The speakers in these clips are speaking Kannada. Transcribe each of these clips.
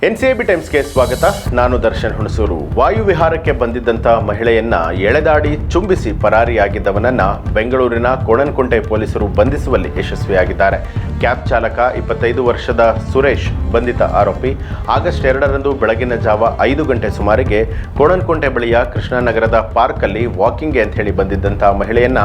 ಎನ್ಸಿಎಬಿ ಟೈಮ್ಸ್ಗೆ ಸ್ವಾಗತ. ನಾನು ದರ್ಶನ್ ಹುಣಸೂರು. ವಾಯುವಿಹಾರಕ್ಕೆ ಬಂದಿದ್ದಂಥ ಮಹಿಳೆಯನ್ನ ಎಳೆದಾಡಿ ಚುಂಬಿಸಿ ಪರಾರಿಯಾಗಿದ್ದವನನ್ನ ಬೆಂಗಳೂರಿನ ಕೋಣನಕುಂಟೆ ಪೊಲೀಸರು ಬಂಧಿಸುವಲ್ಲಿ ಯಶಸ್ವಿಯಾಗಿದ್ದಾರೆ. ಕ್ಯಾಬ್ ಚಾಲಕ 25 ವರ್ಷದ ಸುರೇಶ್ ಬಂಧಿತ ಆರೋಪಿ. ಆಗಸ್ಟ್ 2ರಂದು ಬೆಳಗಿನ ಜಾವ 5 ಗಂಟೆ ಸುಮಾರಿಗೆ ಕೋಣನಕುಂಟೆ ಬಳಿಯ ಕೃಷ್ಣನಗರದ ಪಾರ್ಕಲ್ಲಿ ವಾಕಿಂಗ್ಗೆ ಅಂತ ಹೇಳಿ ಬಂದಿದ್ದಂಥ ಮಹಿಳೆಯನ್ನ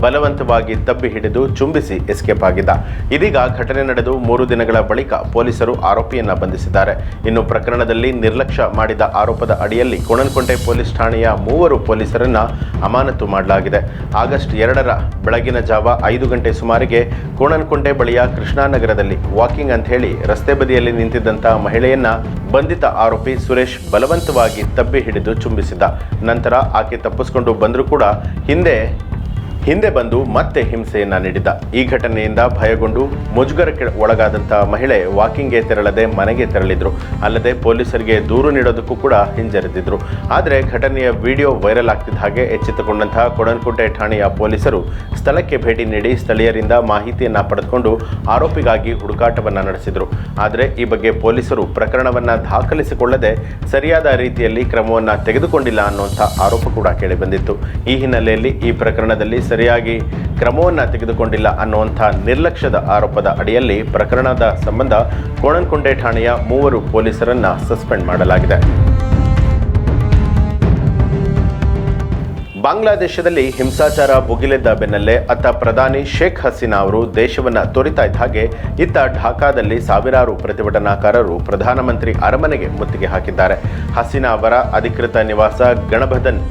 ಬಲವಂತವಾಗಿ ತಬ್ಬಿ ಹಿಡಿದು ಚುಂಬಿಸಿ ಎಸ್ಕೇಪ್ ಆಗಿದ್ದ. ಇದೀಗ ಘಟನೆ ನಡೆದು 3 ದಿನಗಳ ಬಳಿಕ ಪೊಲೀಸರು ಆರೋಪಿಯನ್ನ ಬಂಧಿಸಿದ್ದಾರೆ. ಇನ್ನು ಪ್ರಕರಣದಲ್ಲಿ ನಿರ್ಲಕ್ಷ್ಯ ಮಾಡಿದ ಆರೋಪದ ಅಡಿಯಲ್ಲಿ ಕೋಣನಕುಂಟೆ ಪೊಲೀಸ್ ಠಾಣೆಯ 3 ಪೊಲೀಸರನ್ನ ಅಮಾನತು ಮಾಡಲಾಗಿದೆ. ಆಗಸ್ಟ್ 2ರ ಬೆಳಗಿನ ಜಾವ 5 ಗಂಟೆ ಸುಮಾರಿಗೆ ಕೋಣನಕುಂಟೆ ಬಳಿಯ ಕೃಷ್ಣನಗರದಲ್ಲಿ ವಾಕಿಂಗ್ ಅಂತ ಹೇಳಿ ರಸ್ತೆ ಬದಿಯಲ್ಲಿ ನಿಂತಿದ್ದಂಥ ಮಹಿಳೆಯನ್ನ ಬಂಧಿತ ಆರೋಪಿ ಸುರೇಶ್ ಬಲವಂತವಾಗಿ ತಬ್ಬಿ ಹಿಡಿದು ಚುಂಬಿಸಿದ್ದ. ನಂತರ ಆಕೆ ತಪ್ಪಿಸಿಕೊಂಡು ಬಂದರೂ ಕೂಡ ಹಿಂದೆ ಬಂದು ಮತ್ತೆ ಹಿಂಸೆಯನ್ನ ನೀಡಿದ್ದ. ಈ ಘಟನೆಯಿಂದ ಭಯಗೊಂಡು ಮುಜುಗರಕ್ಕೆ ಒಳಗಾದಂಥ ಮಹಿಳೆ ವಾಕಿಂಗ್ಗೆ ತೆರಳದೆ ಮನೆಗೆ ತೆರಳಿದ್ರು. ಅಲ್ಲದೆ ಪೊಲೀಸರಿಗೆ ದೂರು ನೀಡೋದಕ್ಕೂ ಕೂಡ ಹಿಂಜರಿದಿದ್ರು. ಆದರೆ ಘಟನೆಯ ವಿಡಿಯೋ ವೈರಲ್ ಆಗ್ತಿದ್ದ ಹಾಗೆ ಎಚ್ಚೆತ್ತುಕೊಂಡಂತಹ ಕೋಣನಕುಂಟೆ ಠಾಣೆಯ ಪೊಲೀಸರು ಸ್ಥಳಕ್ಕೆ ಭೇಟಿ ನೀಡಿ ಸ್ಥಳೀಯರಿಂದ ಮಾಹಿತಿಯನ್ನ ಪಡೆದುಕೊಂಡು ಆರೋಪಿಗಾಗಿ ಹುಡುಕಾಟವನ್ನ ನಡೆಸಿದ್ರು. ಆದರೆ ಈ ಬಗ್ಗೆ ಪೊಲೀಸರು ಪ್ರಕರಣವನ್ನ ದಾಖಲಿಸಿಕೊಳ್ಳದೆ ಸರಿಯಾದ ರೀತಿಯಲ್ಲಿ ಕ್ರಮವನ್ನ ತೆಗೆದುಕೊಂಡಿಲ್ಲ ಅನ್ನುವಂಥ ಆರೋಪ ಕೂಡ ಕೇಳಿಬಂದಿತ್ತು. ಈ ಹಿನ್ನೆಲೆಯಲ್ಲಿ ಈ ಪ್ರಕರಣದಲ್ಲಿ ಸರಿಯಾಗಿ ಕ್ರಮವನ್ನು ತೆಗೆದುಕೊಂಡಿಲ್ಲ ಅನ್ನುವಂಥ ನಿರ್ಲಕ್ಷ್ಯದ ಆರೋಪದ ಅಡಿಯಲ್ಲಿ ಪ್ರಕರಣದ ಸಂಬಂಧ ಕೋಣನಕುಂಟೆ ಠಾಣೆಯ 3 ಪೊಲೀಸರನ್ನ ಸಸ್ಪೆಂಡ್ ಮಾಡಲಾಗಿದೆ. ಬಾಂಗ್ಲಾದೇಶದಲ್ಲಿ ಹಿಂಸಾಚಾರ ಭುಗಿಲೆದ್ದ ಬೆನ್ನಲ್ಲೇ ಅತ್ತ ಪ್ರಧಾನಿ ಶೇಖ್ ಹಸೀನಾ ಅವರು ದೇಶವನ್ನು ತೊರೆತಾ ಇದ್ದ ಹಾಗೆ ಇತ್ತ ಢಾಕಾದಲ್ಲಿ ಸಾವಿರಾರು ಪ್ರತಿಭಟನಾಕಾರರು ಪ್ರಧಾನಮಂತ್ರಿ ಅರಮನೆಗೆ ಮುತ್ತಿಗೆ ಹಾಕಿದ್ದಾರೆ. ಹಸೀನಾ ಅವರ ಅಧಿಕೃತ ನಿವಾಸ ಗಣಭದನ್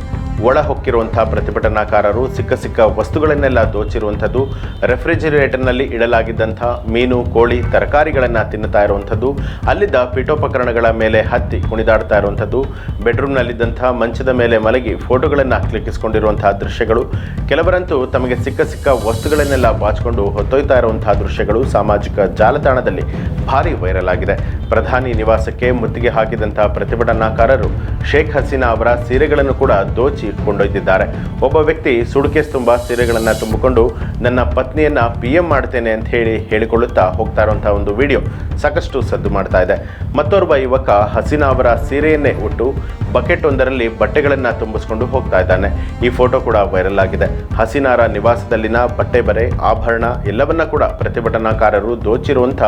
ಒಳ ಹೊಕ್ಕಿರುವಂಥ ಪ್ರತಿಭಟನಾಕಾರರು ಸಿಕ್ಕ ವಸ್ತುಗಳನ್ನೆಲ್ಲ ದೋಚಿರುವಂಥದ್ದು, ರೆಫ್ರಿಜಿರೇಟರ್ನಲ್ಲಿ ಇಡಲಾಗಿದ್ದಂಥ ಮೀನು, ಕೋಳಿ, ತರಕಾರಿಗಳನ್ನು ತಿನ್ನುತ್ತಾ ಇರುವಂಥದ್ದು, ಅಲ್ಲಿದ್ದ ಪೀಠೋಪಕರಣಗಳ ಮೇಲೆ ಹತ್ತಿ ಕುಣಿದಾಡ್ತಾ ಇರುವಂಥದ್ದು, ಬೆಡ್ರೂಮ್ನಲ್ಲಿದ್ದಂಥ ಮಂಚದ ಮೇಲೆ ಮಲಗಿ ಫೋಟೋಗಳನ್ನು ಕ್ಲಿಕ್ಕಿಸಿಕೊಂಡಿರುವಂತಹ ದೃಶ್ಯಗಳು, ಕೆಲವರಂತೂ ತಮಗೆ ಸಿಕ್ಕ ವಸ್ತುಗಳನ್ನೆಲ್ಲ ಬಾಚಿಕೊಂಡು ಹೊತ್ತೊಯ್ತಾ ಇರುವಂತಹ ದೃಶ್ಯಗಳು ಸಾಮಾಜಿಕ ಜಾಲತಾಣದಲ್ಲಿ ಭಾರಿ ವೈರಲ್ ಆಗಿದೆ. ಪ್ರಧಾನಿ ನಿವಾಸಕ್ಕೆ ಮುತ್ತಿಗೆ ಹಾಕಿದಂಥ ಪ್ರತಿಭಟನಾಕಾರರು ಶೇಖ್ ಹಸೀನಾ ಅವರ ಸೀರೆಗಳನ್ನು ಕೂಡ ದೋಚಿ ಕೊಂಡೊಯ್ದಿದ್ದಾರೆ. ಒಬ್ಬ ವ್ಯಕ್ತಿ ಸುಡುಕೇಸ್ ತುಂಬ ಸೀರೆಗಳನ್ನು ತುಂಬಿಕೊಂಡು ನನ್ನ ಪತ್ನಿಯನ್ನ PM ಮಾಡ್ತೇನೆ ಅಂತ ಹೇಳಿಕೊಳ್ಳುತ್ತಾ ಹೋಗ್ತಾ ಇರುವಂತಹ ಒಂದು ವಿಡಿಯೋ ಸಾಕಷ್ಟು ಸದ್ದು ಮಾಡ್ತಾ ಇದೆ. ಮತ್ತೋರ್ವ ಯುವಕ ಹಸೀನಾ ಅವರ ಸೀರೆಯನ್ನೇ ಉಟ್ಟು ಬಕೆಟ್ ಒಂದರಲ್ಲಿ ಬಟ್ಟೆಗಳನ್ನು ತುಂಬಿಸ್ಕೊಂಡು ಹೋಗ್ತಾ ಇದ್ದಾನೆ. ಈ ಫೋಟೋ ಕೂಡ ವೈರಲ್ ಆಗಿದೆ. ಹಸೀನಾರ ನಿವಾಸದಲ್ಲಿನ ಬಟ್ಟೆ ಬರೆ, ಆಭರಣ ಎಲ್ಲವನ್ನ ಕೂಡ ಪ್ರತಿಭಟನಾಕಾರರು ದೋಚಿರುವಂಥ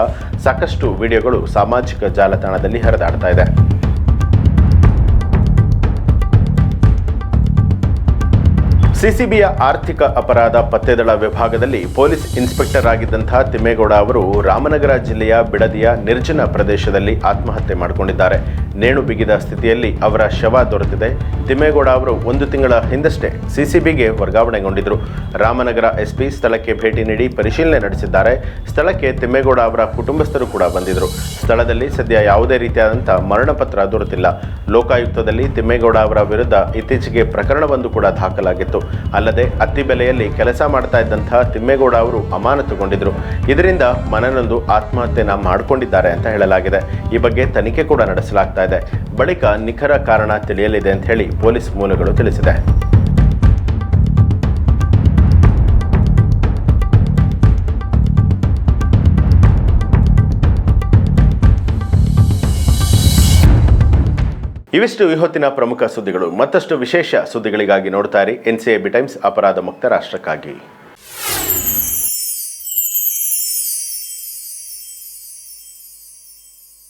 ಸಾಕಷ್ಟು ವಿಡಿಯೋಗಳು ಸಾಮಾಜಿಕ ಜಾಲತಾಣದಲ್ಲಿ ಹರಿದಾಡ್ತಾ ಇದೆ. ಸಿಸಿಬಿಯ ಆರ್ಥಿಕ ಅಪರಾಧ ಪತ್ತೆದಳ ವಿಭಾಗದಲ್ಲಿ ಪೊಲೀಸ್ ಇನ್ಸ್ಪೆಕ್ಟರ್ ಆಗಿದ್ದಂತಹ ತಿಮ್ಮೇಗೌಡ ಅವರು ರಾಮನಗರ ಜಿಲ್ಲೆಯ ಬಿಡದಿಯ ನಿರ್ಜನ ಪ್ರದೇಶದಲ್ಲಿ ಆತ್ಮಹತ್ಯೆ ಮಾಡಿಕೊಂಡಿದ್ದಾರೆ. ನೇಣು ಬಿಗಿದ ಸ್ಥಿತಿಯಲ್ಲಿ ಅವರ ಶವ ದೊರೆತಿದೆ. ತಿಮ್ಮೇಗೌಡ ಅವರು 1 ತಿಂಗಳ ಹಿಂದಷ್ಟೇ ಸಿಸಿಬಿಗೆ ವರ್ಗಾವಣೆಗೊಂಡಿದ್ದರು. ರಾಮನಗರ SP ಸ್ಥಳಕ್ಕೆ ಭೇಟಿ ನೀಡಿ ಪರಿಶೀಲನೆ ನಡೆಸಿದ್ದಾರೆ. ಸ್ಥಳಕ್ಕೆ ತಿಮ್ಮೇಗೌಡ ಅವರ ಕುಟುಂಬಸ್ಥರು ಕೂಡ ಬಂದಿದ್ದರು. ಸ್ಥಳದಲ್ಲಿ ಸದ್ಯ ಯಾವುದೇ ರೀತಿಯಾದಂಥ ಮರಣಪತ್ರ ದೊರೆತಿಲ್ಲ. ಲೋಕಾಯುಕ್ತದಲ್ಲಿ ತಿಮ್ಮೇಗೌಡ ಅವರ ವಿರುದ್ಧ ಇತ್ತೀಚೆಗೆ ಪ್ರಕರಣವೊಂದು ಕೂಡ ದಾಖಲಾಗಿತ್ತು. ಅಲ್ಲದೆ ಅತ್ತಿಬೆಲೆಯಲ್ಲಿ ಕೆಲಸ ಮಾಡ್ತಾ ಇದ್ದಂತಹ ತಿಮ್ಮೇಗೌಡ ಅವರು ಅಮಾನತುಗೊಂಡಿದ್ರು. ಇದರಿಂದ ಮನನೊಂದು ಆತ್ಮಹತ್ಯೆನ ಮಾಡಿಕೊಂಡಿದ್ದಾರೆ ಅಂತ ಹೇಳಲಾಗಿದೆ. ಈ ಬಗ್ಗೆ ತನಿಖೆ ಕೂಡ ನಡೆಸಲಾಗ್ತಾ ಇದೆ. ಬಳಿಕ ನಿಖರ ಕಾರಣ ತಿಳಿಯಲಿದೆ ಅಂತ ಹೇಳಿ ಪೊಲೀಸ್ ಮೂಲಗಳು ತಿಳಿಸಿದೆ. ಇವಿಷ್ಟು ಇವತ್ತಿನ ಪ್ರಮುಖ ಸುದ್ದಿಗಳು. ಮತ್ತಷ್ಟು ವಿಶೇಷ ಸುದ್ದಿಗಳಿಗಾಗಿ ನೋಡ್ತಾ ಇರಿ NCAB ಟೈಮ್ಸ್, ಅಪರಾಧ ಮುಕ್ತ ರಾಷ್ಟ್ರಕ್ಕಾಗಿ.